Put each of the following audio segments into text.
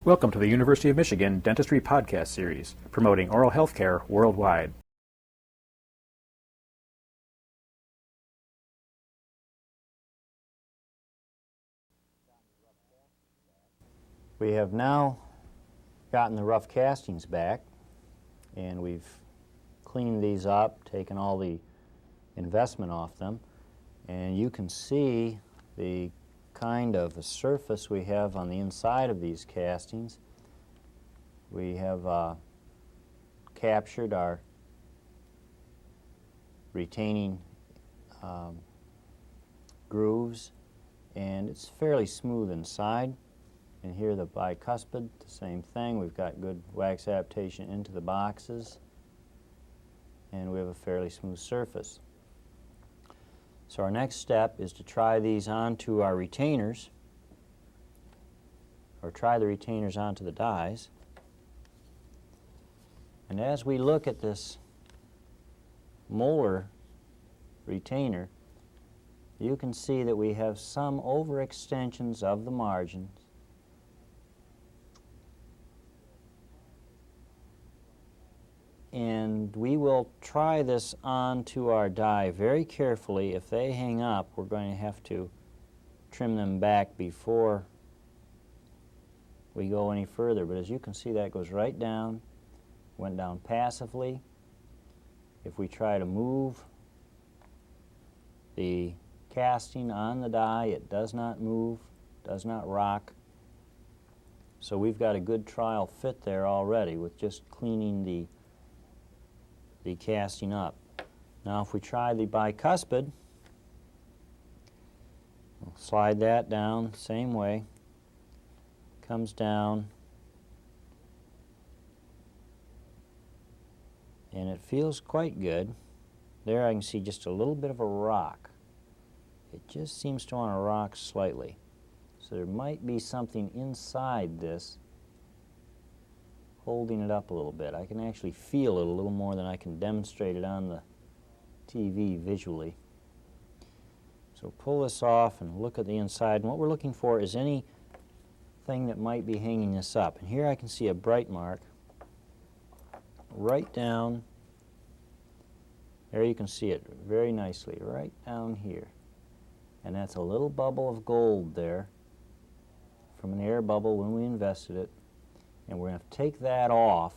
Welcome to the University of Michigan Dentistry Podcast Series, promoting oral health care worldwide. We have now gotten the rough castings back, and we've cleaned these up, taken all the investment off them, and you can see the kind of a surface we have on the inside of these castings. We have captured our retaining grooves, and it's fairly smooth inside. And here the bicuspid, the same thing. We've got good wax adaptation into the boxes, and we have a fairly smooth surface. So our next step is to try these onto our retainers, or try the retainers onto the dies. And as we look at this molar retainer, you can see that we have some overextensions of the margins. And we will try this onto our die very carefully. If they hang up, we're going to have to trim them back before we go any further. But as you can see, that goes right down, went down passively. If we try to move the casting on the die, it does not move, does not rock. So we've got a good trial fit there already with just cleaning the casting up. Now if we try the bicuspid, we'll slide that down the same way, comes down, and it feels quite good. There I can see just a little bit of a rock. It just seems to want to rock slightly. So there might be something inside this holding it up a little bit. I can actually feel it a little more than I can demonstrate it on the TV visually. So pull this off and look at the inside, and what we're looking for is anything that might be hanging this up. And here I can see a bright mark right down there. You can see it very nicely right down here, and that's a little bubble of gold there from an air bubble when we invested it. And we're going to take that off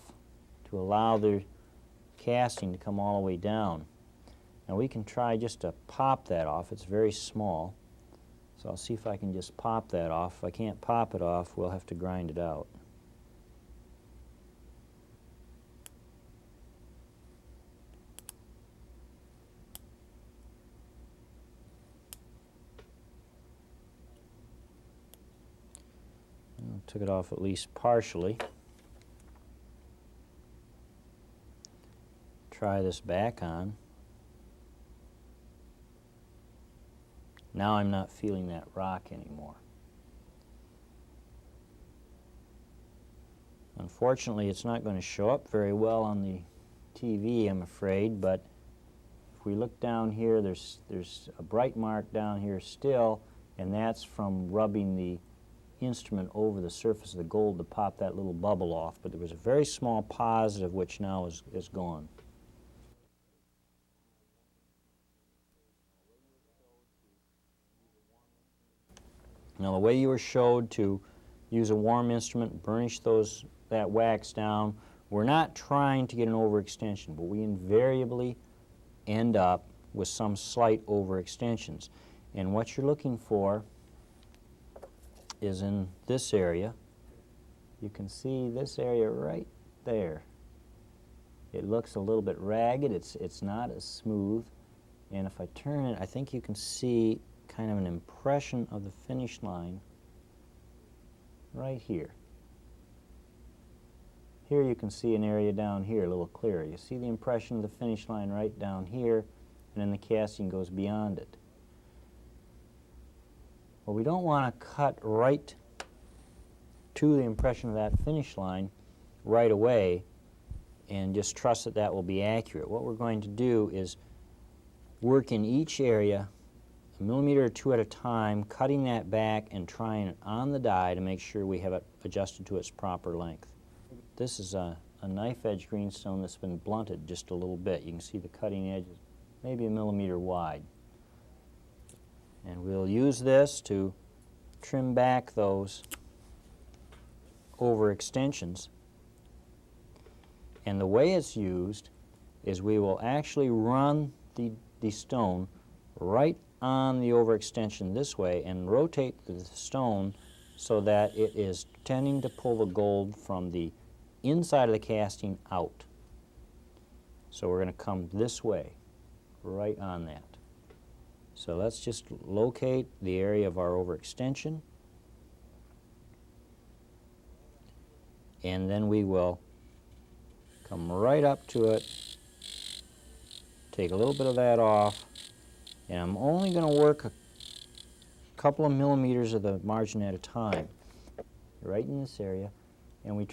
to allow the casting to come all the way down. Now we can try just to pop that off. It's very small. So I'll see if I can just pop that off. If I can't pop it off, we'll have to grind it out. Took it off at least partially. Try this back on. Now I'm not feeling that rock anymore. Unfortunately, it's not going to show up very well on the TV, I'm afraid, but if we look down here, there's a bright mark down here still, and that's from rubbing the instrument over the surface of the gold to pop that little bubble off. But there was a very small positive which now is gone. Now the way you were showed to use a warm instrument, burnish that wax down, we're not trying to get an overextension, but we invariably end up with some slight overextensions. And what you're looking for is in this area. You can see this area right there. It looks a little bit ragged. It's not as smooth. And if I turn it, I think you can see kind of an impression of the finish line right here. Here you can see an area down here a little clearer. You see the impression of the finish line right down here, and then the casting goes beyond it. Well, we don't want to cut right to the impression of that finish line right away and just trust that that will be accurate. What we're going to do is work in each area a millimeter or two at a time, cutting that back and trying it on the die to make sure we have it adjusted to its proper length. This is a knife edge greenstone that's been blunted just a little bit. You can see the cutting edge is maybe 1 millimeter wide. And we'll use this to trim back those overextensions. And the way it's used is we will actually run the stone right on the overextension this way and rotate the stone so that it is tending to pull the gold from the inside of the casting out. So we're going to come this way, right on that. So let's just locate the area of our overextension, and then we will come right up to it, take a little bit of that off, and I'm only going to work a couple of millimeters of the margin at a time, right in this area. And we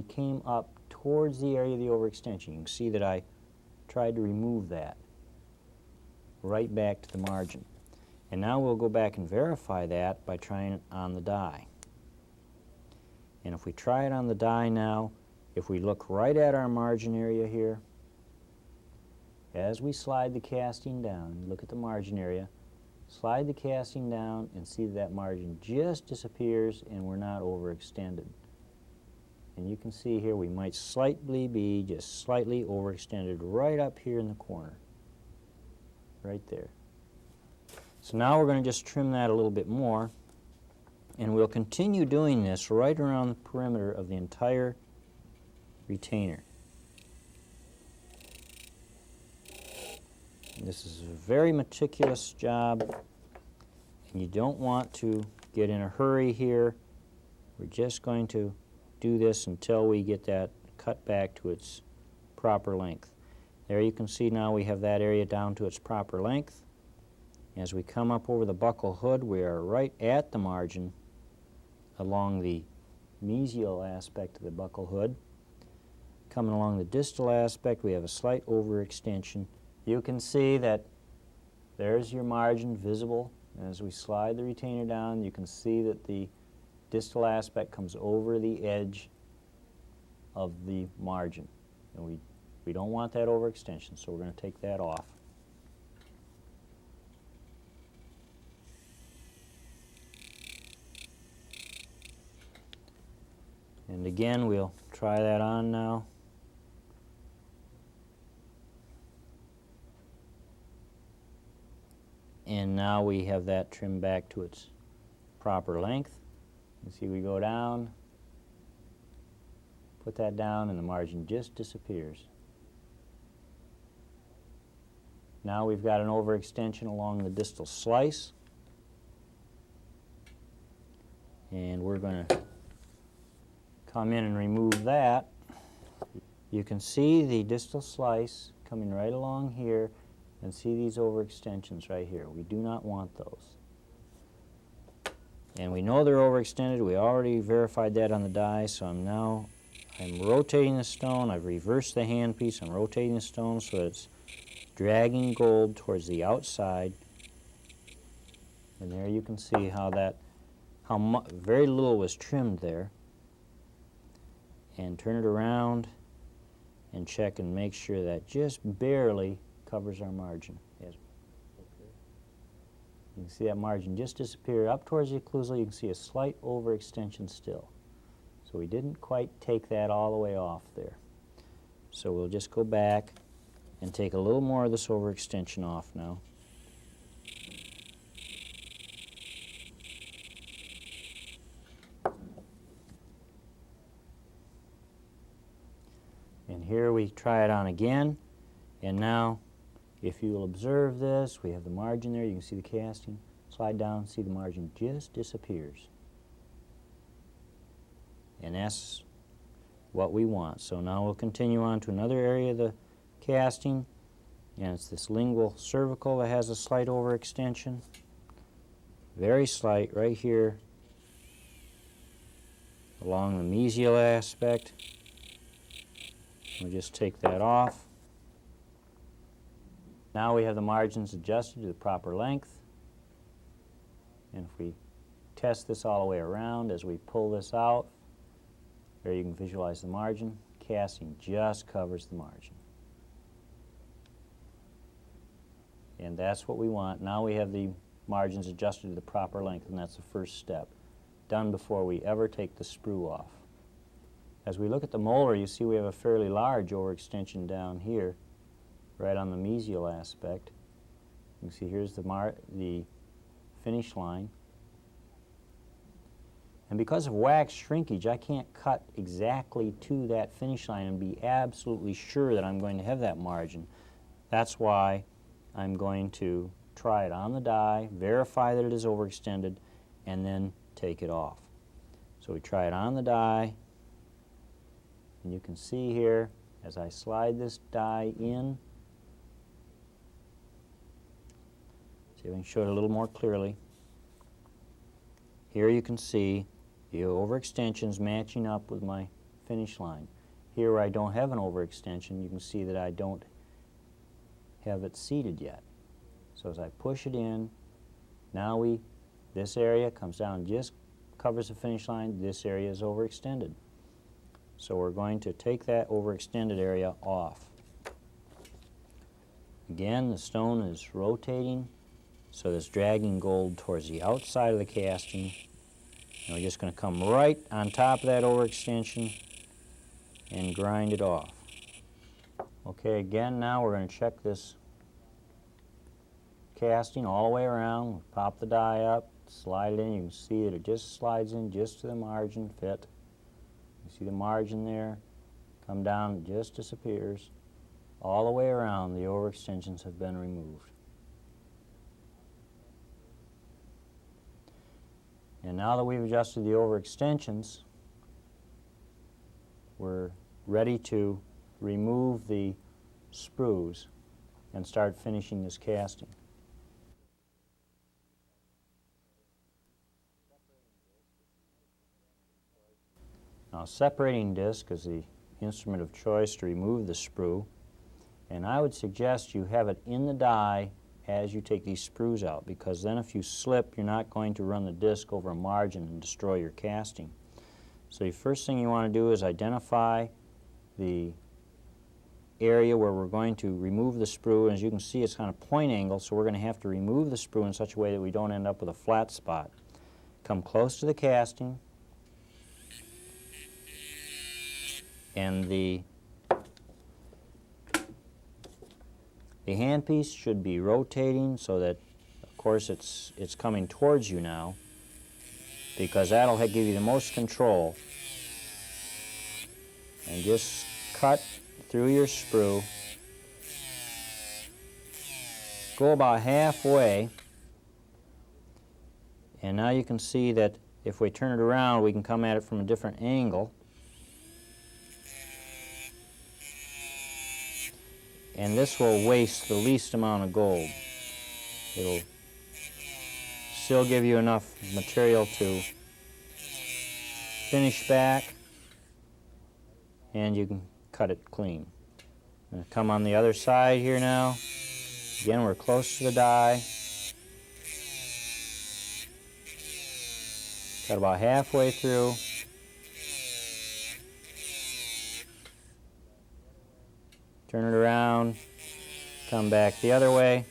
came up towards the area of the overextension. You can see that I tried to remove that right back to the margin. And now we'll go back and verify that by trying it on the die. And if we try it on the die now, if we look right at our margin area here, as we slide the casting down, look at the margin area, slide the casting down and see that margin just disappears and we're not overextended. And you can see here we might slightly be just slightly overextended right up here in the corner. Right there. So now we're going to just trim that a little bit more, and we'll continue doing this right around the perimeter of the entire retainer. And this is a very meticulous job, and you don't want to get in a hurry here. We're just going to do this until we get that cut back to its proper length. There you can see now we have that area down to its proper length. As we come up over the buckle hood, we are right at the margin along the mesial aspect of the buckle hood. Coming along the distal aspect, we have a slight overextension. You can see that there's your margin visible. As we slide the retainer down, you can see that the distal aspect comes over the edge of the margin. And we don't want that overextension, so we're going to take that off. And again, we'll try that on now. And now we have that trimmed back to its proper length. You see we go down, put that down, and the margin just disappears. Now we've got an overextension along the distal slice, and we're going to come in and remove that. You can see the distal slice coming right along here and see these overextensions right here. We do not want those. And we know they're overextended. We already verified that on the die, so I'm rotating the stone. I've reversed the handpiece. I'm rotating the stone so that it's dragging gold towards the outside. And there you can see how very little was trimmed there. And turn it around and check and make sure that just barely covers our margin. Yes. You can see that margin just disappear up towards the occlusal. You can see a slight overextension still. So we didn't quite take that all the way off there. So we'll just go back and take a little more of this overextension off now. And here we try it on again, and now if you will observe this, we have the margin there. You can see the casting. Slide down, see the margin just disappears. And that's what we want. So now we'll continue on to another area of the casting, and it's this lingual cervical that has a slight overextension. Very slight right here along the mesial aspect. We'll just take that off. Now we have the margins adjusted to the proper length. And if we test this all the way around as we pull this out. There you can visualize the margin. Casting just covers the margin. And that's what we want. Now we have the margins adjusted to the proper length, and that's the first step, done before we ever take the sprue off. As we look at the molar, you see we have a fairly large overextension down here, right on the mesial aspect. You can see here's the finish line. And because of wax shrinkage, I can't cut exactly to that finish line and be absolutely sure that I'm going to have that margin. That's why I'm going to try it on the die, verify that it is overextended, and then take it off. So we try it on the die, and you can see here as I slide this die in, see if I can show it a little more clearly. Here you can see the overextensions matching up with my finish line. Here where I don't have an overextension, you can see that I don't have it seated yet. So as I push it in, now this area comes down, just covers the finish line. This area is overextended. So we're going to take that overextended area off. Again, the stone is rotating, so it's dragging gold towards the outside of the casting. And we're just going to come right on top of that overextension and grind it off. Okay, again, now we're going to check this casting all the way around. We'll pop the die up, slide it in. You can see that it just slides in just to the margin fit. You see the margin there, come down, it just disappears. All the way around, the overextensions have been removed. And now that we've adjusted the overextensions, we're ready to remove the sprues and start finishing this casting. Now, separating disc is the instrument of choice to remove the sprue, and I would suggest you have it in the die as you take these sprues out, because then if you slip, you're not going to run the disc over a margin and destroy your casting. So the first thing you want to do is identify the area where we're going to remove the sprue, and as you can see, it's kind of point angle, so we're going to have to remove the sprue in such a way that we don't end up with a flat spot. Come close to the casting, and the handpiece should be rotating so that, of course, it's coming towards you now, because that'll give you the most control. And just cut through your sprue. Go about halfway, and now you can see that if we turn it around, we can come at it from a different angle. And this will waste the least amount of gold. It'll still give you enough material to finish back, and you can cut it clean. I'm going to come on the other side here now. Again, we're close to the die. Got about halfway through. Turn it around, come back the other way,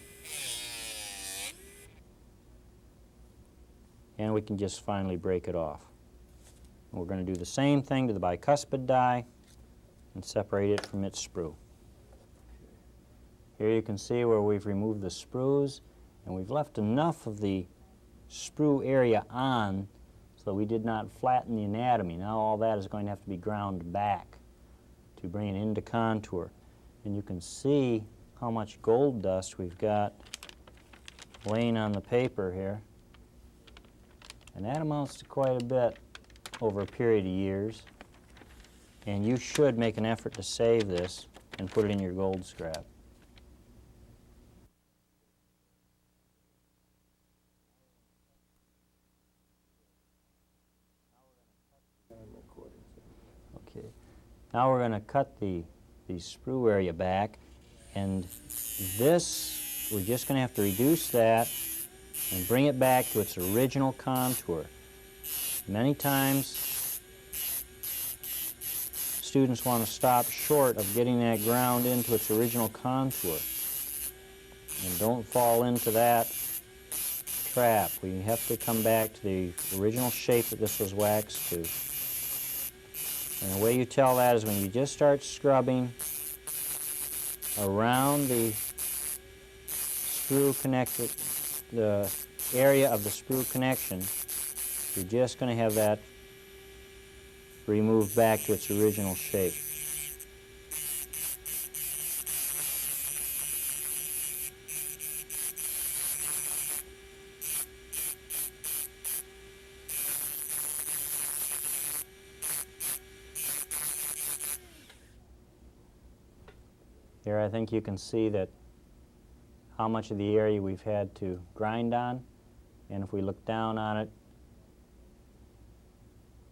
and we can just finally break it off. And we're going to do the same thing to the bicuspid die and separate it from its sprue. Here you can see where we've removed the sprues, and we've left enough of the sprue area on so that we did not flatten the anatomy. Now all that is going to have to be ground back to bring it into contour. And you can see how much gold dust we've got laying on the paper here. And that amounts to quite a bit over a period of years. And you should make an effort to save this and put it in your gold scrap. Okay. Now we're going to cut the sprue area back, and this, we're just going to have to reduce that and bring it back to its original contour. Many times students want to stop short of getting that ground into its original contour. And don't fall into that trap. We have to come back to the original shape that this was waxed to. And the way you tell that is when you just start scrubbing around the sprue connected, the area of the sprue connection, you're just going to have that removed back to its original shape. Here I think you can see that how much of the area we've had to grind on, and if we look down on it,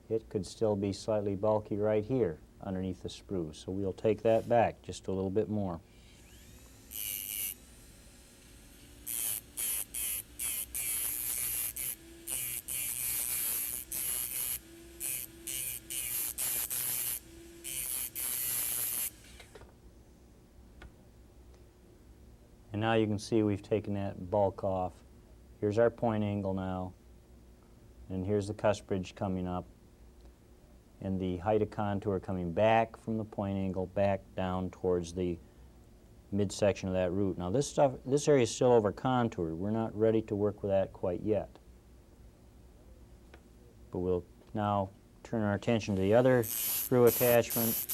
it could still be slightly bulky right here underneath the sprue. So we'll take that back just a little bit more. And now you can see we've taken that bulk off. Here's our point angle now, and here's the cuspage coming up, and the height of contour coming back from the point angle back down towards the midsection of that root. Now this area is still over contoured. We're not ready to work with that quite yet. But we'll now turn our attention to the other sprue attachment.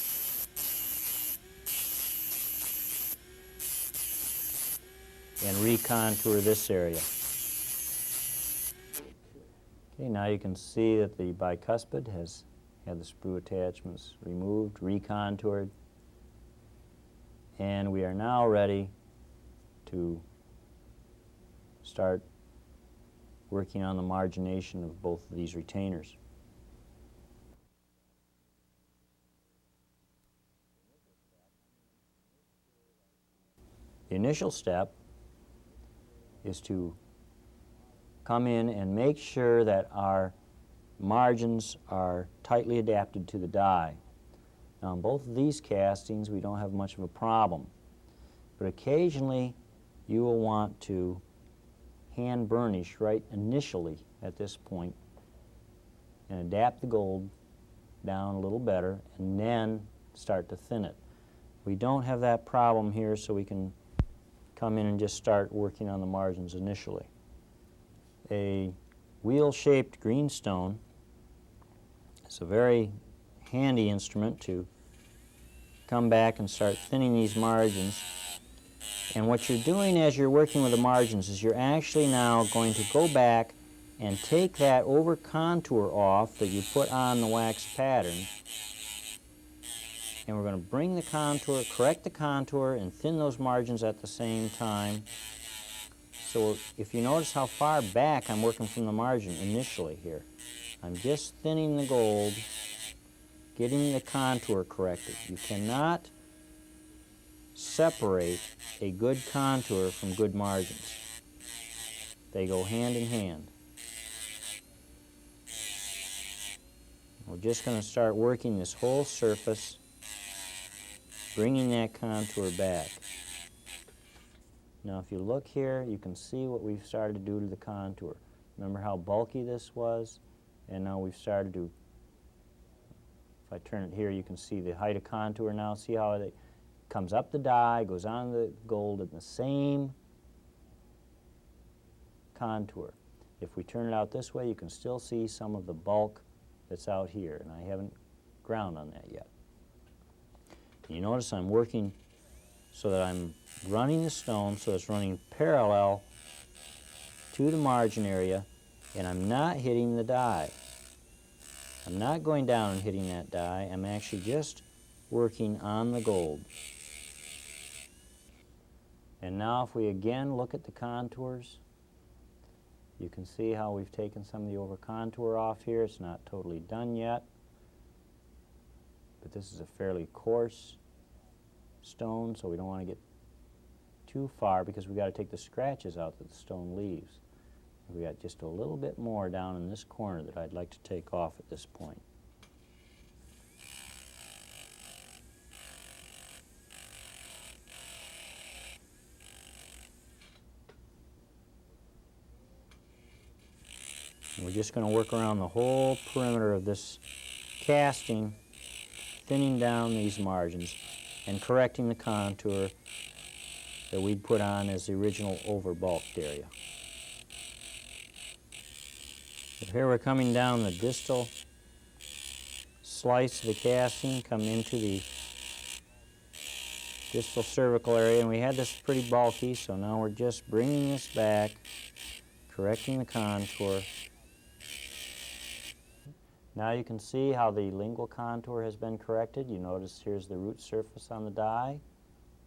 And recontour this area. Okay, now you can see that the bicuspid has had the sprue attachments removed, recontoured, and we are now ready to start working on the margination of both of these retainers. The initial step is to come in and make sure that our margins are tightly adapted to the die. Now in both of these castings we don't have much of a problem, but occasionally you will want to hand burnish right initially at this point and adapt the gold down a little better and then start to thin it. We don't have that problem here, so we can come in and just start working on the margins initially. A wheel-shaped greenstone is a very handy instrument to come back and start thinning these margins. And what you're doing as you're working with the margins is you're actually now going to go back and take that over contour off that you put on the wax pattern, and we're going to bring the contour, correct the contour, and thin those margins at the same time. So if you notice how far back I'm working from the margin initially here, I'm just thinning the gold, getting the contour corrected. You cannot separate a good contour from good margins. They go hand in hand. We're just going to start working this whole surface, bringing that contour back. Now if you look here, you can see what we've started to do to the contour. Remember how bulky this was? And now we've started to, if I turn it here, you can see the height of contour now. See how it comes up the die, goes on the gold at the same contour. If we turn it out this way, you can still see some of the bulk that's out here, and I haven't ground on that yet. You notice I'm working so that I'm running the stone so it's running parallel to the margin area, and I'm not hitting the die. I'm not going down and hitting that die. I'm actually just working on the gold. And now if we again look at the contours, you can see how we've taken some of the over contour off here. It's not totally done yet, but this is a fairly coarse stone, so we don't want to get too far because we've got to take the scratches out that the stone leaves. We got just a little bit more down in this corner that I'd like to take off at this point. And we're just going to work around the whole perimeter of this casting, thinning down these margins and correcting the contour that we'd put on as the original over-bulked area. So here we're coming down the distal slice of the casting, come into the distal cervical area, and we had this pretty bulky, so now we're just bringing this back, correcting the contour. Now you can see how the lingual contour has been corrected. You notice here's the root surface on the die,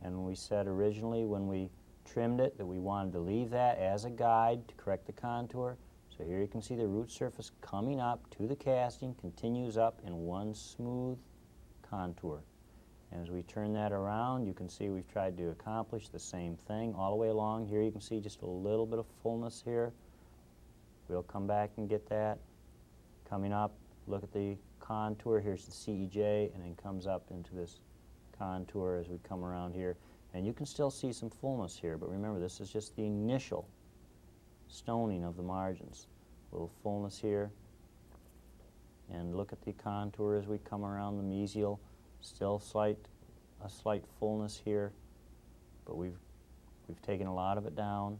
and we said originally when we trimmed it that we wanted to leave that as a guide to correct the contour. So here you can see the root surface coming up to the casting, continues up in one smooth contour. And as we turn that around, you can see we've tried to accomplish the same thing all the way along. Here you can see just a little bit of fullness here. We'll come back and get that. Coming up, look at the contour. Here's the CEJ, and then comes up into this contour as we come around here. And you can still see some fullness here, but remember, this is just the initial stoning of the margins. A little fullness here. And look at the contour as we come around the mesial. Still a slight fullness here, but we've taken a lot of it down.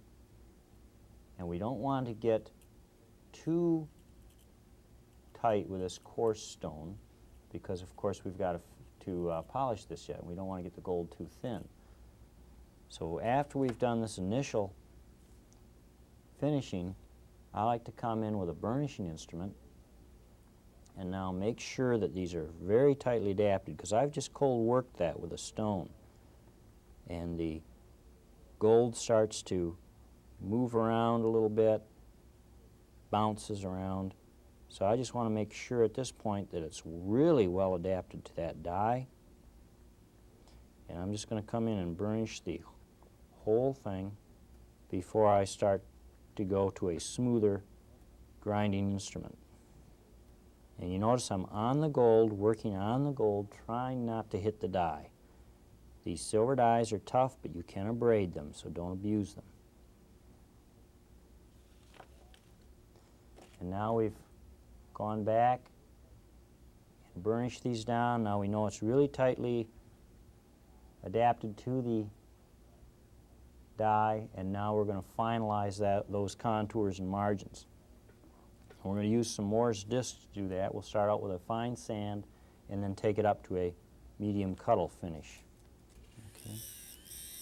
And we don't want to get too tight with this coarse stone, because of course we've got to polish this yet. We don't want to get the gold too thin. So after we've done this initial finishing, I like to come in with a burnishing instrument and now make sure that these are very tightly adapted, because I've just cold worked that with a stone, and the gold starts to move around a little bit, bounces around. So I just want to make sure at this point that it's really well adapted to that die. And I'm just going to come in and burnish the whole thing before I start to go to a smoother grinding instrument. And you notice I'm on the gold, working on the gold, trying not to hit the die. These silver dies are tough, but you can abrade them, so don't abuse them. And now we've gone back and burnished these down. Now we know it's really tightly adapted to the die, and now we're going to finalize those contours and margins. And we're going to use some Moore's disc to do that. We'll start out with a fine sand and then take it up to a medium cuttle finish. Okay.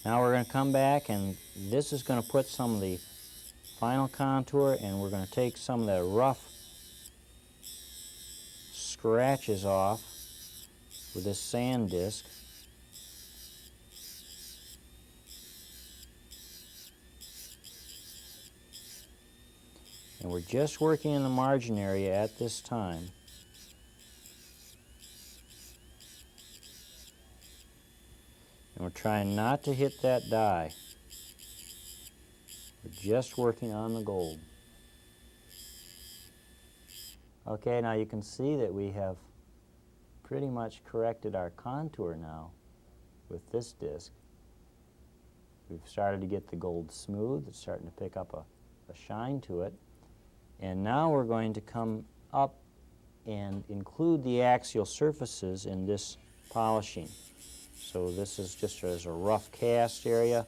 Now we're going to come back, and this is going to put some of the final contour, and we're going to take some of the rough scratches off with this sand disc. And we're just working in the margin area at this time. And we're trying not to hit that die. We're just working on the gold. Okay, now you can see that we have pretty much corrected our contour now with this disc. We've started to get the gold smooth. It's starting to pick up a shine to it. And now we're going to come up and include the axial surfaces in this polishing. So this is just as a rough cast area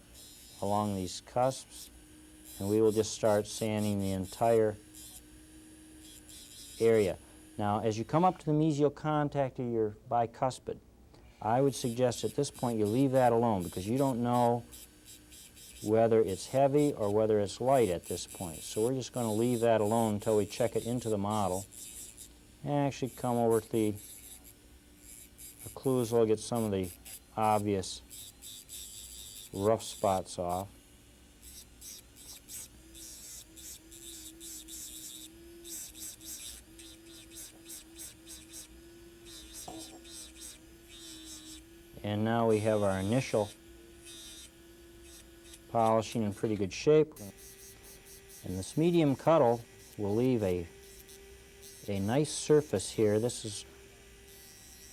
along these cusps, and we will just start sanding the entire area. Now, as you come up to the mesial contact of your bicuspid, I would suggest at this point you leave that alone, because you don't know whether it's heavy or whether it's light at this point. So we're just going to leave that alone until we check it into the model. And actually come over to the occlusal, get some of the obvious rough spots off. And now we have our initial polishing in pretty good shape. And this medium cuddle will leave a nice surface here. This is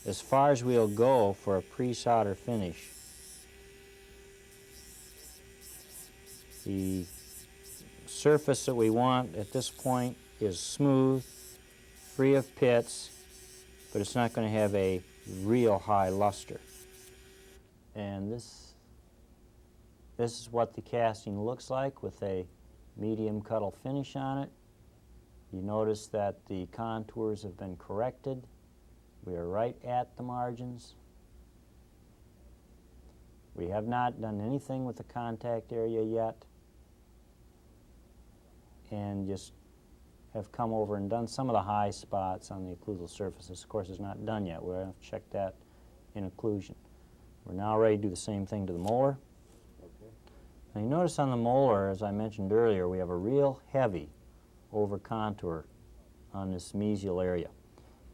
as far as we'll go for a pre-solder finish. The surface that we want at this point is smooth, free of pits, but it's not going to have a real high luster. And this is what the casting looks like with a medium cuddle finish on it. You notice that the contours have been corrected. We are right at the margins. We have not done anything with the contact area yet, and just have come over and done some of the high spots on the occlusal surfaces. Of course, it's not done yet. We'll have to check that in occlusion. We're now ready to do the same thing to the molar. Okay. Now you notice on the molar, as I mentioned earlier, we have a real heavy over contour on this mesial area.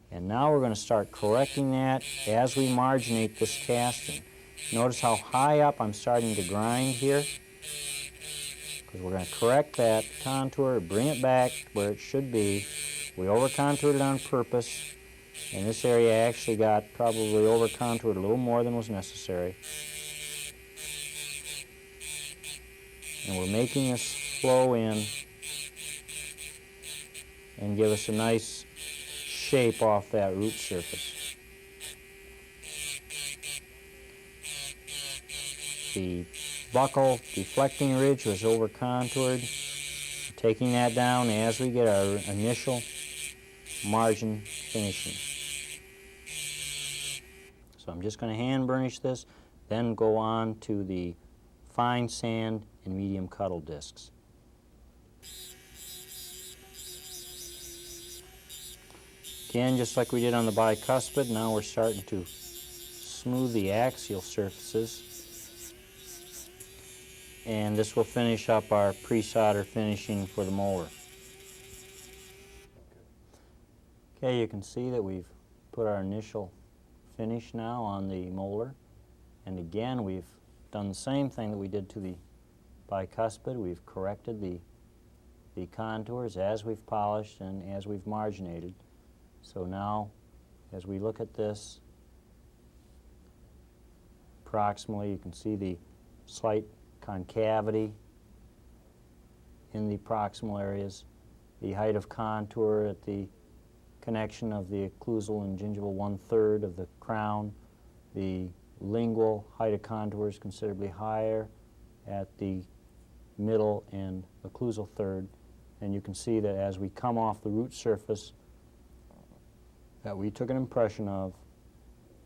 And now we're going to start correcting that as we marginate this casting. Notice how high up I'm starting to grind here, because we're going to correct that contour, bring it back where it should be. We over-contoured it on purpose, and this area actually got probably over-contoured a little more than was necessary. And we're making this flow in and give us a nice shape off that root surface. The buckle deflecting ridge was over-contoured. Taking that down as we get our initial margin finishing. So I'm just going to hand burnish this, then go on to the fine sand and medium cuddle discs. Again, just like we did on the bicuspid, now we're starting to smooth the axial surfaces. And this will finish up our pre-solder finishing for the molar. Okay, you can see that we've put our initial finish now on the molar. And again, we've done the same thing that we did to the bicuspid. We've corrected the contours as we've polished and as we've marginated. So now, as we look at this proximally, you can see the slight concavity in the proximal areas, the height of contour at the connection of the occlusal and gingival 1/3 of the crown. The lingual height of contour is considerably higher at the middle and occlusal third. And you can see that as we come off the root surface that we took an impression of,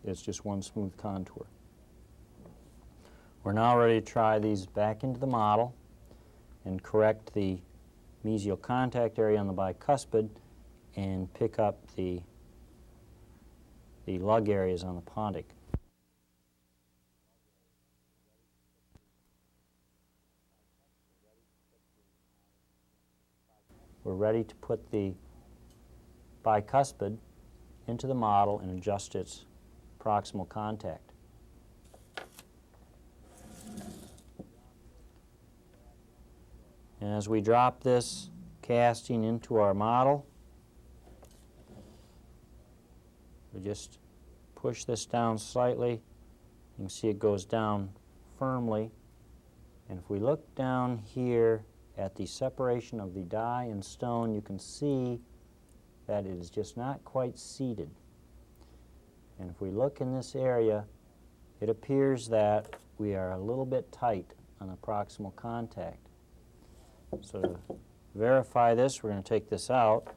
it's just one smooth contour. We're now ready to try these back into the model and correct the mesial contact area on the bicuspid and pick up the lug areas on the pontic. We're ready to put the bicuspid into the model and adjust its proximal contact. And as we drop this casting into our model, we just push this down slightly. You can see it goes down firmly. And if we look down here at the separation of the die and stone, you can see that it is just not quite seated. And if we look in this area, it appears that we are a little bit tight on the proximal contact. So to verify this, we're going to take this out.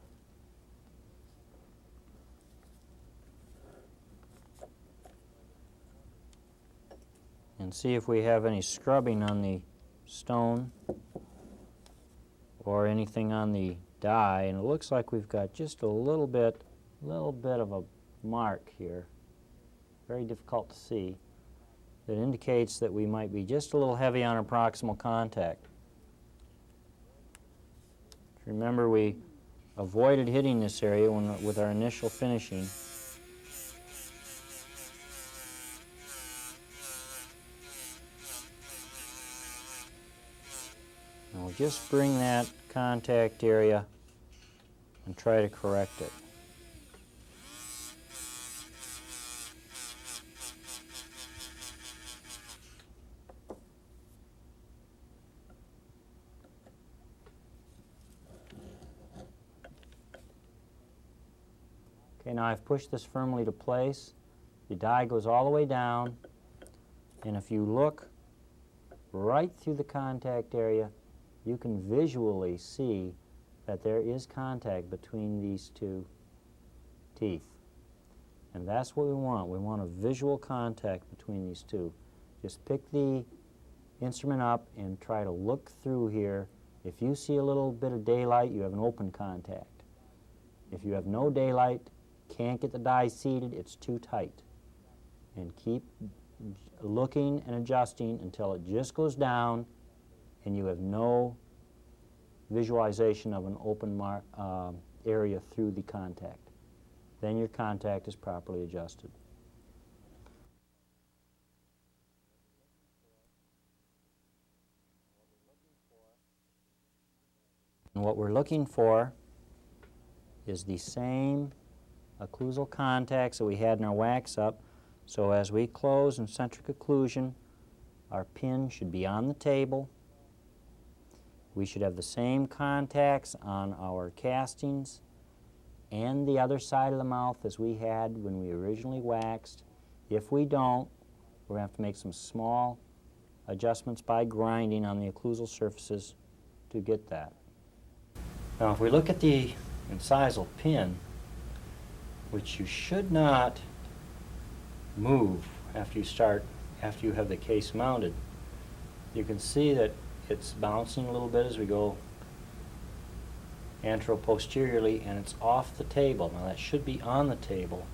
And see if we have any scrubbing on the stone or anything on the die. And it looks like we've got just a little bit of a mark here, very difficult to see, that indicates that we might be just a little heavy on our proximal contact. Remember, we avoided hitting this area with our initial finishing. And we'll just bring that contact area and try to correct it. Okay, now I've pushed this firmly to place. The die goes all the way down, and if you look right through the contact area, you can visually see that there is contact between these two teeth. And that's what we want. We want a visual contact between these two. Just pick the instrument up and try to look through here. If you see a little bit of daylight, you have an open contact. If you have no daylight, can't get the die seated, it's too tight. And keep looking and adjusting until it just goes down and you have no visualization of an open area through the contact. Then your contact is properly adjusted. And what we're looking for is the same occlusal contacts that we had in our wax up. So as we close in centric occlusion, our pin should be on the table. We should have the same contacts on our castings and the other side of the mouth as we had when we originally waxed. If we don't, we're going to have to make some small adjustments by grinding on the occlusal surfaces to get that. Now if we look at the incisal pin, which you should not move after you have the case mounted, you can see that it's bouncing a little bit as we go antero-posteriorly, and it's off the table. Now that should be on the table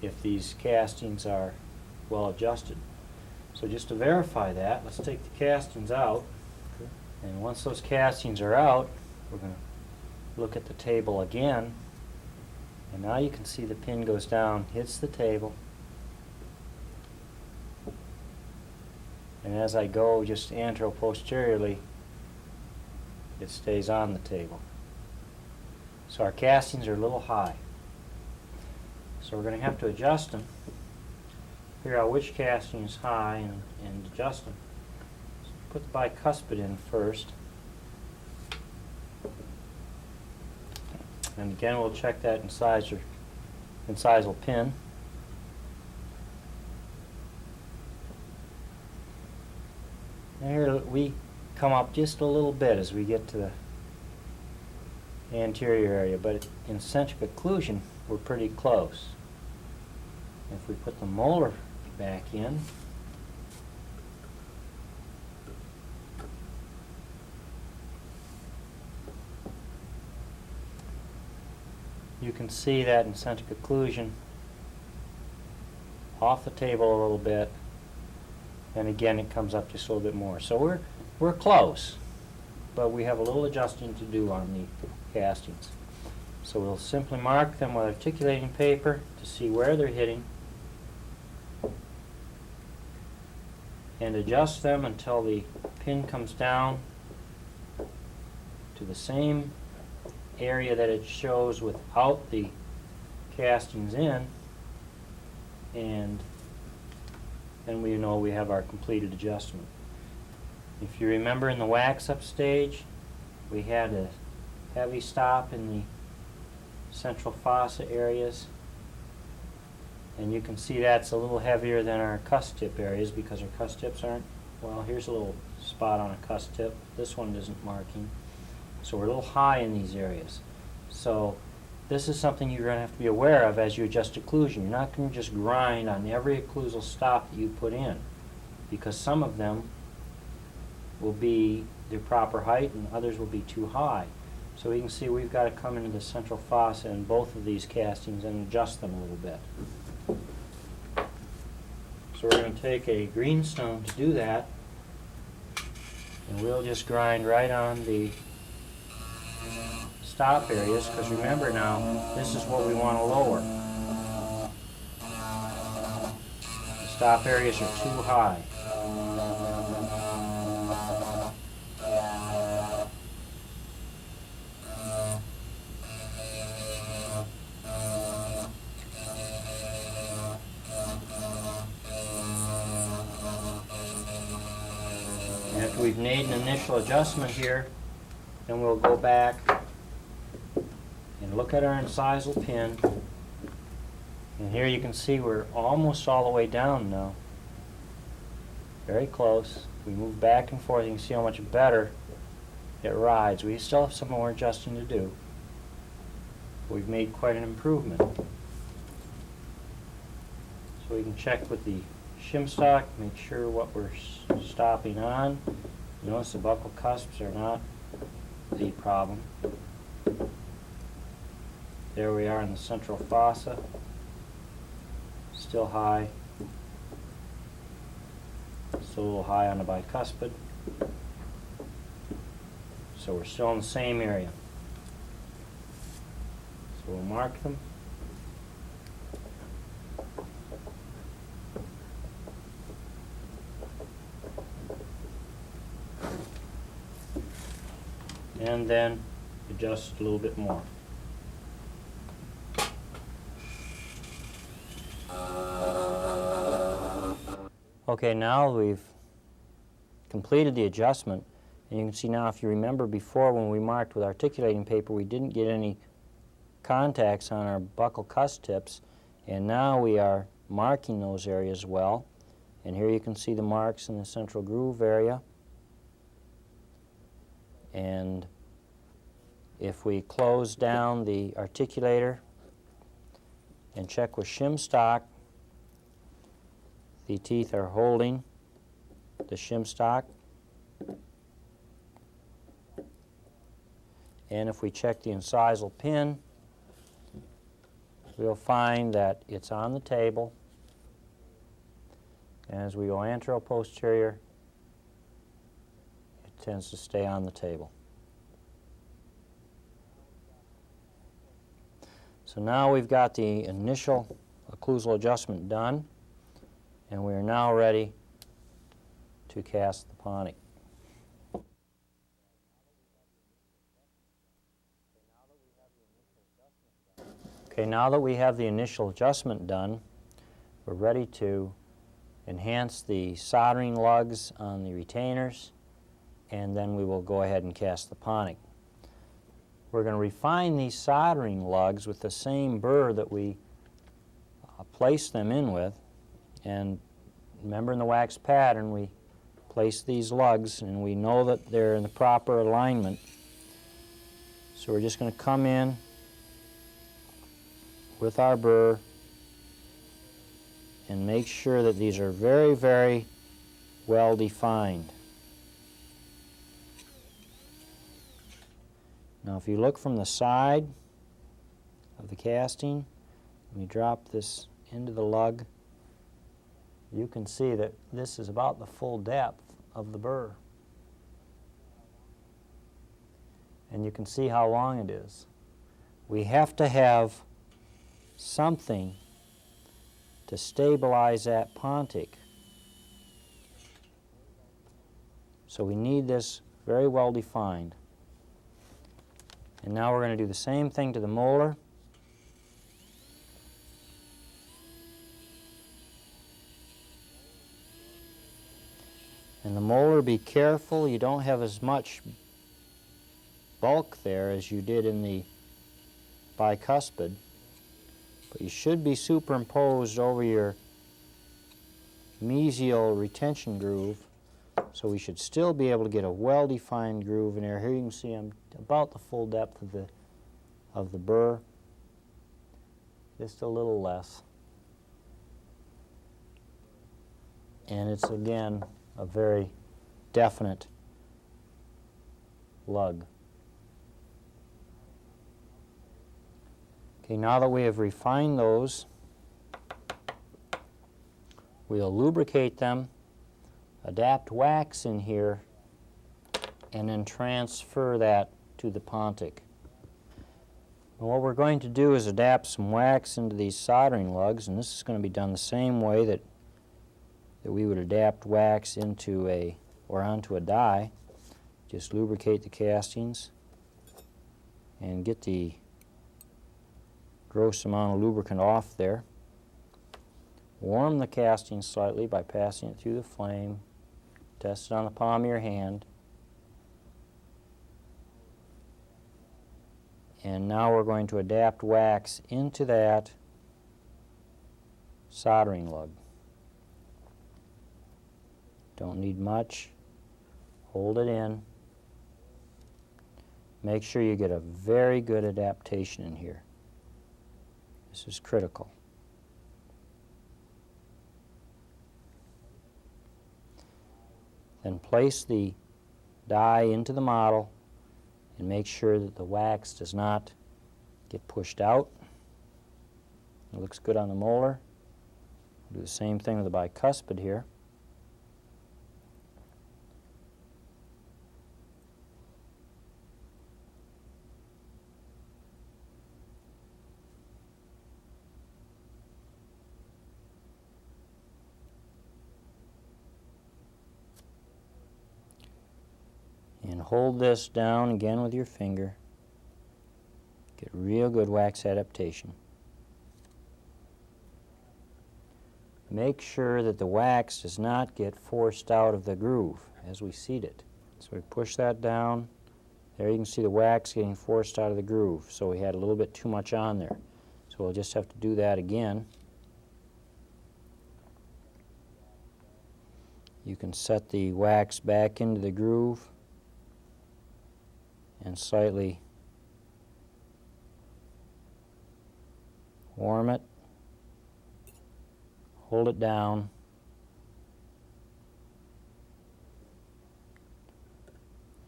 if these castings are well adjusted. So just to verify that, let's take the castings out. Okay. And once those castings are out, we're going to look at the table again. And now you can see the pin goes down, hits the table. And as I go just antero-posteriorly, it stays on the table. So our castings are a little high. So we're going to have to adjust them, figure out which casting is high and adjust them. So put the bicuspid in first. And again, we'll check that incisal pin. And here we come up just a little bit as we get to the anterior area, but in centric occlusion, we're pretty close. If we put the molar back in, you can see that in centric occlusion, off the table a little bit, and again it comes up just a little bit more. So we're close, but we have a little adjusting to do on the castings. So we'll simply mark them with articulating paper to see where they're hitting and adjust them until the pin comes down to the same area that it shows without the castings in, and then we know we have our completed adjustment. If you remember in the wax up stage, we had a heavy stop in the central fossa areas, and you can see that's a little heavier than our cuss tip areas because our cuss tips aren't, well, here's a little spot on a cuss tip. This one isn't marking. So we're a little high in these areas. So this is something you're going to have to be aware of as you adjust occlusion. You're not going to just grind on every occlusal stop that you put in, because some of them will be the proper height and others will be too high. So we can see we've got to come into the central fossa in both of these castings and adjust them a little bit. So we're going to take a greenstone to do that, and we'll just grind right on the stop areas, because remember now, this is what we want to lower. The stop areas are too high. After we've made an initial adjustment here, then we'll go back and look at our incisal pin. And here you can see we're almost all the way down now. Very close. We move back and forth. You can see how much better it rides. We still have some more adjusting to do. We've made quite an improvement. So we can check with the shim stock, make sure what we're stopping on. Notice the buccal cusps are not the problem. There we are in the central fossa. Still high. Still a little high on the bicuspid. So we're still in the same area. So we'll mark them. And then adjust a little bit more. Okay, now we've completed the adjustment, and you can see now, if you remember before when we marked with articulating paper, we didn't get any contacts on our buccal cusp tips, and now we are marking those areas well. And here you can see the marks in the central groove area. And if we close down the articulator and check with shim stock, the teeth are holding the shim stock. And if we check the incisal pin, we'll find that it's on the table. And as we go antero-posterior, it tends to stay on the table. So now we've got the initial occlusal adjustment done, and we are now ready to cast the pontic. Okay, now that we have the initial adjustment done, we're ready to enhance the soldering lugs on the retainers, and then we will go ahead and cast the pontic. We're going to refine these soldering lugs with the same burr that we placed them in with. And remember, in the wax pattern, we place these lugs, and we know that they're in the proper alignment. So we're just going to come in with our burr and make sure that these are very, very well defined. Now, if you look from the side of the casting, and we drop this into the lug, you can see that this is about the full depth of the burr. And you can see how long it is. We have to have something to stabilize that pontic. So we need this very well defined. And now we're going to do the same thing to the molar. And the molar, be careful you don't have as much bulk there as you did in the bicuspid, but you should be superimposed over your mesial retention groove, so we should still be able to get a well-defined groove in there. Here you can see I'm about the full depth of the burr, just a little less. And it's, again, a very definite lug. Okay, now that we have refined those, we'll lubricate them, adapt wax in here, and then transfer that to the pontic. And what we're going to do is adapt some wax into these soldering lugs, and this is going to be done the same way that we would adapt wax into onto a die. Just lubricate the castings and get the gross amount of lubricant off there. Warm the casting slightly by passing it through the flame. Test it on the palm of your hand. And now we're going to adapt wax into that soldering lug. Don't need much. Hold it in. Make sure you get a very good adaptation in here. This is critical. Then place the die into the model and make sure that the wax does not get pushed out. It looks good on the molar. Do the same thing with the bicuspid here. And hold this down again with your finger. Get real good wax adaptation. Make sure that the wax does not get forced out of the groove as we seat it. So we push that down. There you can see the wax getting forced out of the groove. So we had a little bit too much on there. So we'll just have to do that again. You can set the wax back into the groove and slightly warm it, hold it down,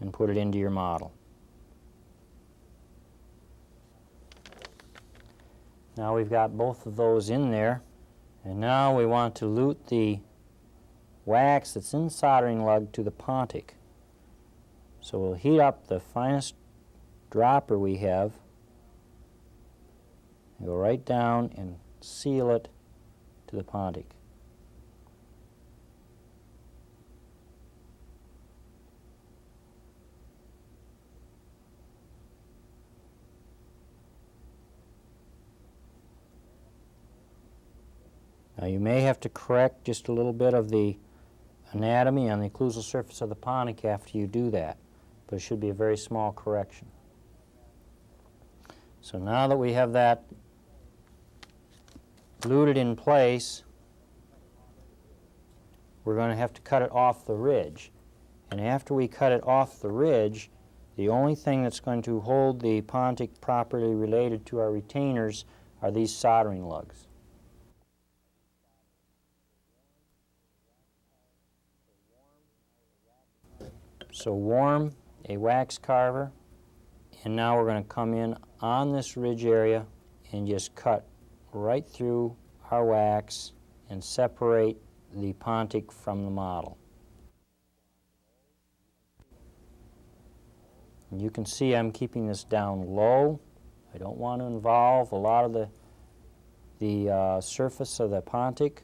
and put it into your model. Now we've got both of those in there, and now we want to lute the wax that's in the soldering lug to the pontic. So we'll heat up the finest dropper we have, go right down and seal it to the pontic. Now you may have to correct just a little bit of the anatomy on the occlusal surface of the pontic after you do that, but it should be a very small correction. So now that we have that luted in place, we're going to have to cut it off the ridge. And after we cut it off the ridge, the only thing that's going to hold the pontic properly related to our retainers are these soldering lugs. So warm a wax carver, and now we're going to come in on this ridge area and just cut right through our wax and separate the pontic from the model. And you can see I'm keeping this down low. I don't want to involve a lot of the surface of the pontic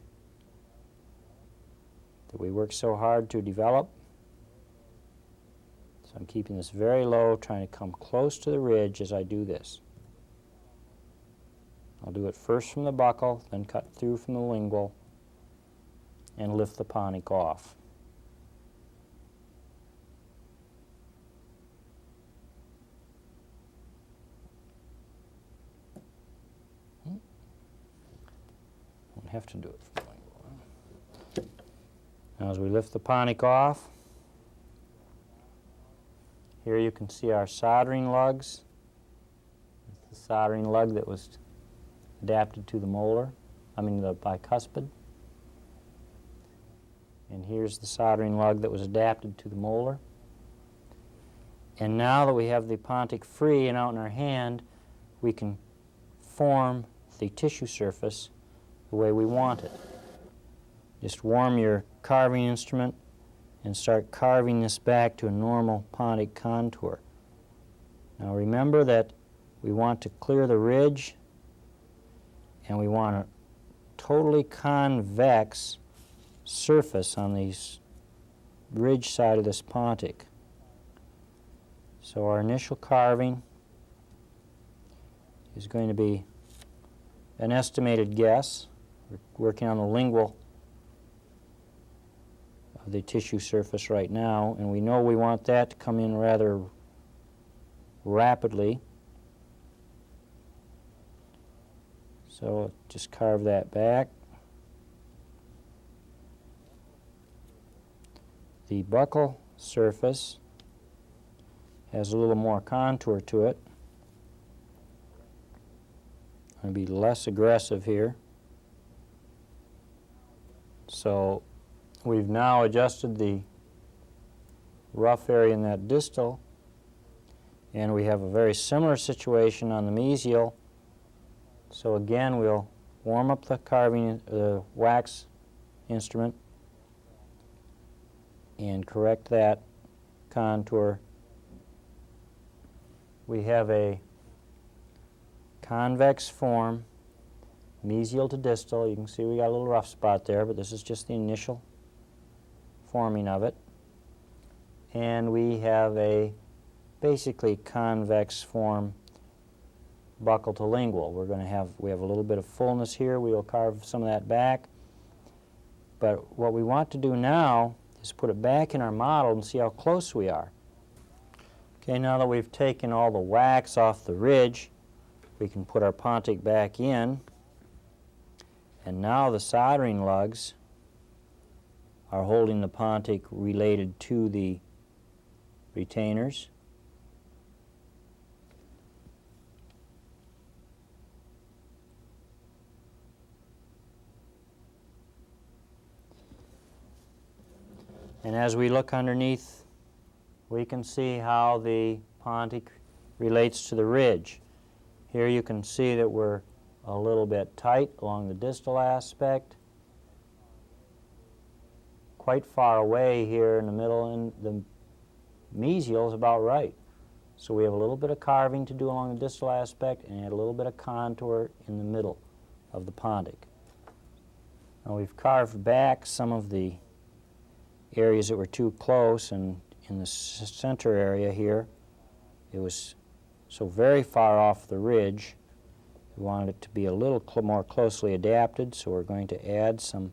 that we work so hard to develop. So I'm keeping this very low, trying to come close to the ridge as I do this. I'll do it first from the buccal, then cut through from the lingual, and lift the pontic off. Don't have to do it from the lingual. Now as we lift the pontic off, here you can see our soldering lugs. It's the soldering lug that was adapted to the molar, the bicuspid. And here's the soldering lug that was adapted to the molar. And now that we have the pontic free and out in our hand, we can form the tissue surface the way we want it. Just warm your carving instrument and start carving this back to a normal pontic contour. Now remember that we want to clear the ridge, and we want a totally convex surface on the ridge side of this pontic. So our initial carving is going to be an estimated guess. We're working on the lingual of the tissue surface right now, and we know we want that to come in rather rapidly. So just carve that back. The buckle surface has a little more contour to it. I'm going to be less aggressive here. So we've now adjusted the rough area in that distal, and we have a very similar situation on the mesial. So again, we'll warm up the carving, wax instrument, and correct that contour. We have a convex form, mesial to distal. You can see we got a little rough spot there, but this is just the initial forming of it. And we have a basically convex form buccal to lingual. We have a little bit of fullness here. We will carve some of that back. But what we want to do now is put it back in our model and see how close we are. Okay, now that we've taken all the wax off the ridge, we can put our pontic back in, and now the soldering lugs are holding the pontic related to the retainers. And as we look underneath, we can see how the pontic relates to the ridge. Here you can see that we're a little bit tight along the distal aspect, quite far away here in the middle, and the mesial is about right. So we have a little bit of carving to do along the distal aspect and a little bit of contour in the middle of the pontic. Now we've carved back some of the areas that were too close, and in the center area here, it was so very far off the ridge. We wanted it to be a little more closely adapted, so we're going to add some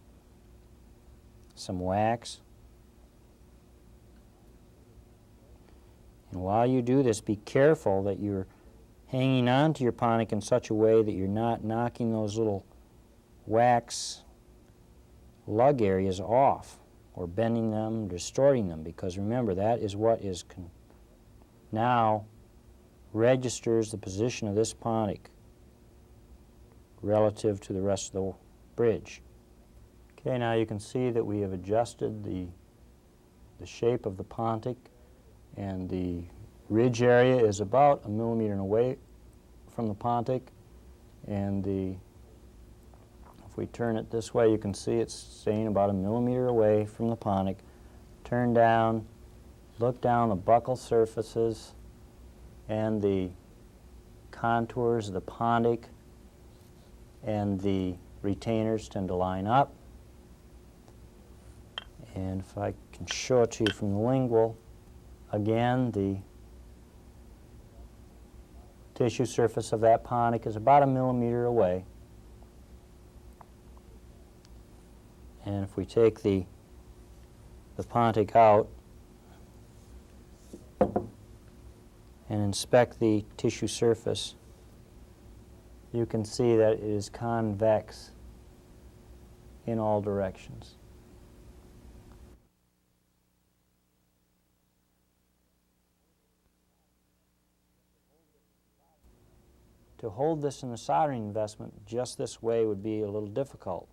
wax. And while you do this, be careful that you're hanging on to your pontic in such a way that you're not knocking those little wax lug areas off, or bending them, distorting them, because remember, that is what is now registers the position of this pontic relative to the rest of the bridge. Okay, now you can see that we have adjusted the shape of the pontic, and the ridge area is about 1 millimeter away from the pontic, and if we turn it this way, you can see it's staying about 1 millimeter away from the pontic. Turn down, look down the buccal surfaces, and the contours of the pontic and the retainers tend to line up. And if I can show it to you from the lingual, again, the tissue surface of that pontic is about 1 millimeter away. And if we take the pontic out and inspect the tissue surface, you can see that it is convex in all directions. To hold this in the soldering investment just this way would be a little difficult.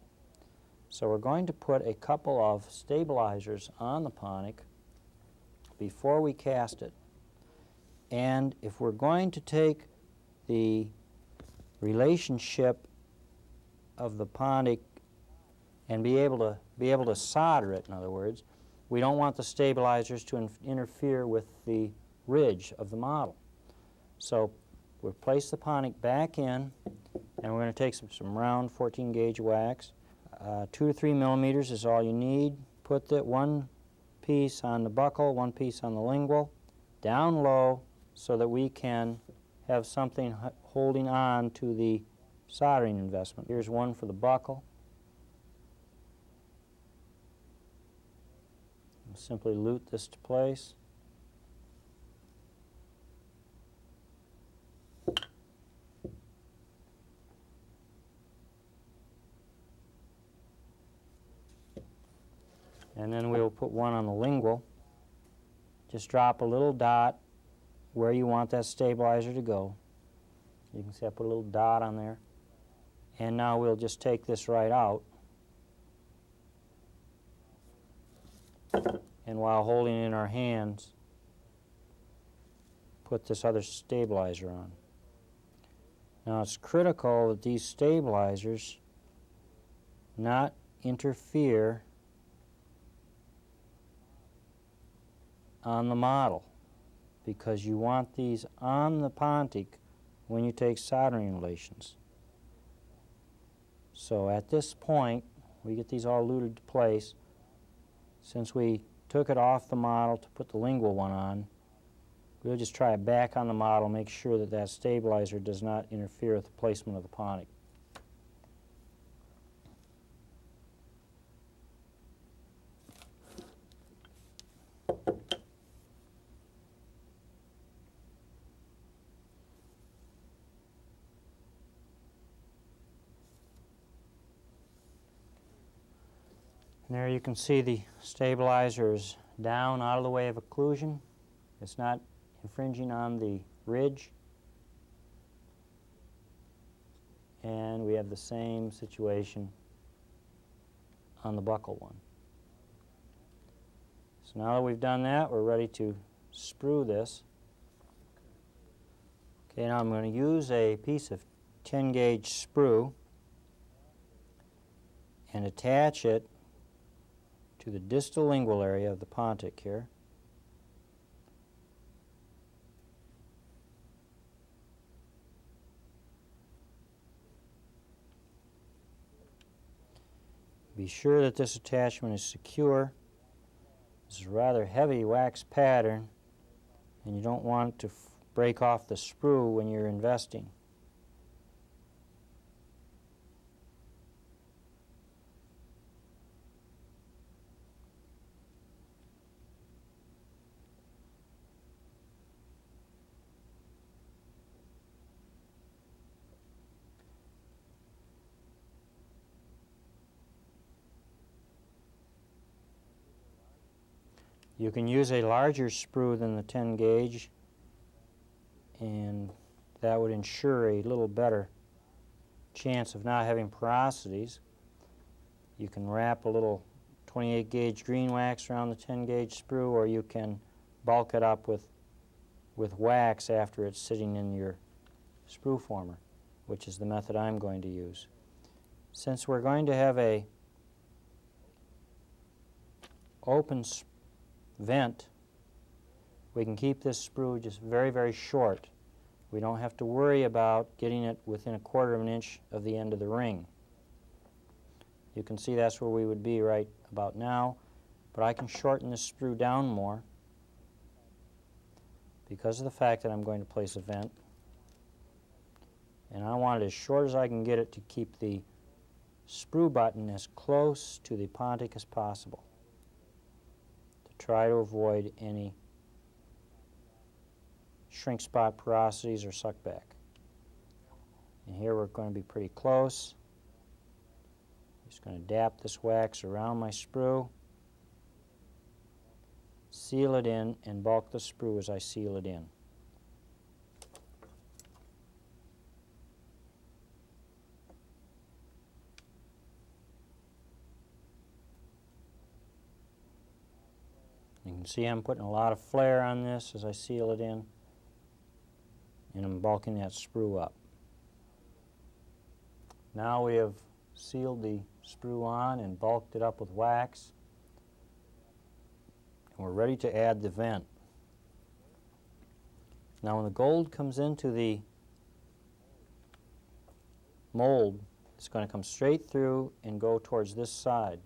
So we're going to put a couple of stabilizers on the pontic before we cast it. And if we're going to take the relationship of the pontic and be able to solder it, in other words, we don't want the stabilizers to interfere with the ridge of the model. So we'll place the pontic back in, and we're going to take some round 14 gauge wax. 2 to 3 millimeters is all you need. Put that one piece on the buccal, one piece on the lingual, down low, so that we can have something holding on to the soldering investment. Here's one for the buccal. simply lute this to place. And then we'll put one on the lingual. Just drop a little dot where you want that stabilizer to go. You can see I put a little dot on there. And now we'll just take this right out. And while holding it in our hands, put this other stabilizer on. Now it's critical that these stabilizers not interfere on the model, because you want these on the pontic when you take soldering relations. So at this point, we get these all luted to place. Since we took it off the model to put the lingual one on, we'll just try it back on the model, make sure that that stabilizer does not interfere with the placement of the pontic. And there you can see the stabilizer is down out of the way of occlusion. It's not infringing on the ridge. And we have the same situation on the buckle one. So now that we've done that, we're ready to sprue this. Okay, now I'm going to use a piece of 10 gauge sprue and attach it to the distal lingual area of the pontic here. Be sure that this attachment is secure. This is a rather heavy wax pattern, and you don't want to break off the sprue when you're investing. You can use a larger sprue than the 10 gauge, and that would ensure a little better chance of not having porosities. You can wrap a little 28 gauge green wax around the 10 gauge sprue, or you can bulk it up with wax after it's sitting in your sprue former, which is the method I'm going to use. Since we're going to have a open vent, we can keep this sprue just very, very short. We don't have to worry about getting it within 1/4 of an inch of the end of the ring. You can see that's where we would be right about now, but I can shorten this sprue down more because of the fact that I'm going to place a vent, and I want it as short as I can get it to keep the sprue button as close to the pontic as possible, to try to avoid any shrink spot porosities or suck back. And here we're going to be pretty close. Just going to dap this wax around my sprue, seal it in, and bulk the sprue as I seal it in. You can see I'm putting a lot of flare on this as I seal it in, and I'm bulking that sprue up. Now we have sealed the sprue on and bulked it up with wax, and we're ready to add the vent. Now when the gold comes into the mold, it's going to come straight through and go towards this side.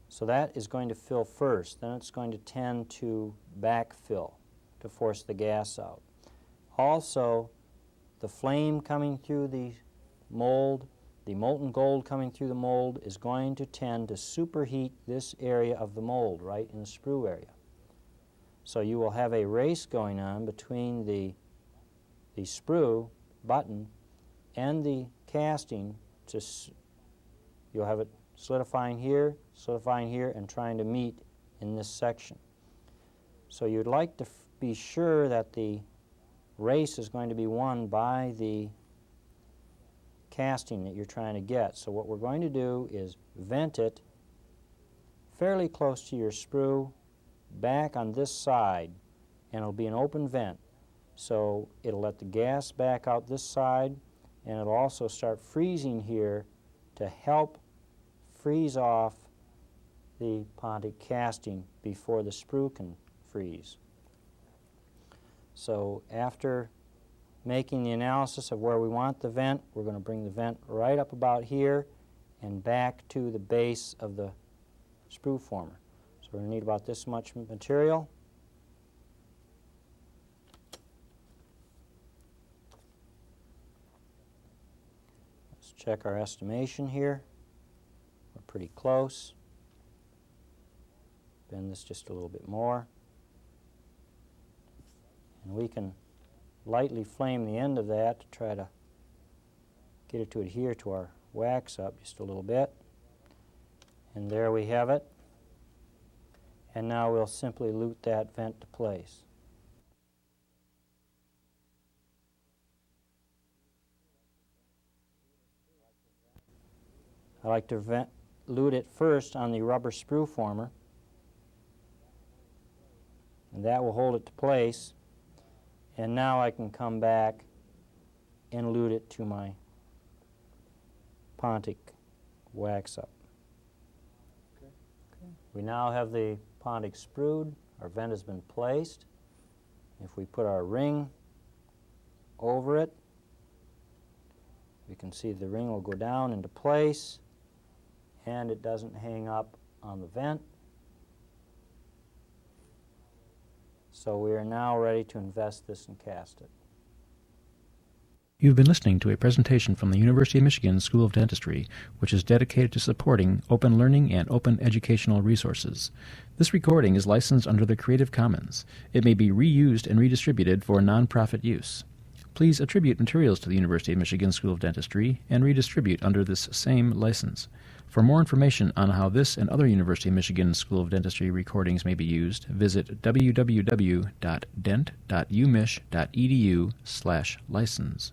So that is going to fill first, then it's going to tend to backfill to force the gas out. Also, the flame coming through the mold the molten gold coming through the mold is going to tend to superheat this area of the mold, right in the sprue area. So you will have a race going on between the sprue button and the casting. You'll have it solidifying here, and trying to meet in this section. So you'd like to be sure that the race is going to be won by the casting that you're trying to get. So what we're going to do is vent it fairly close to your sprue back on this side, and it'll be an open vent. So it'll let the gas back out this side, and it'll also start freezing here to help freeze off the pontic casting before the sprue can freeze. So after making the analysis of where we want the vent, we're going to bring the vent right up about here and back to the base of the sprue former. So we're going to need about this much material. Let's check our estimation here. We're pretty close. Bend this just a little bit more. And we can lightly flame the end of that to try to get it to adhere to our wax up just a little bit. And there we have it. And now we'll simply lute that vent to place. I like to lute it first on the rubber sprue former, and that will hold it to place. And now I can come back and lute it to my pontic wax up. Okay. We now have the pontic sprued. Our vent has been placed. If we put our ring over it, we can see the ring will go down into place, and it doesn't hang up on the vent. So we are now ready to invest this and cast it. You've been listening to a presentation from the University of Michigan School of Dentistry, which is dedicated to supporting open learning and open educational resources. This recording is licensed under the Creative Commons. It may be reused and redistributed for nonprofit use. Please attribute materials to the University of Michigan School of Dentistry and redistribute under this same license. For more information on how this and other University of Michigan School of Dentistry recordings may be used, visit www.dent.umich.edu/license.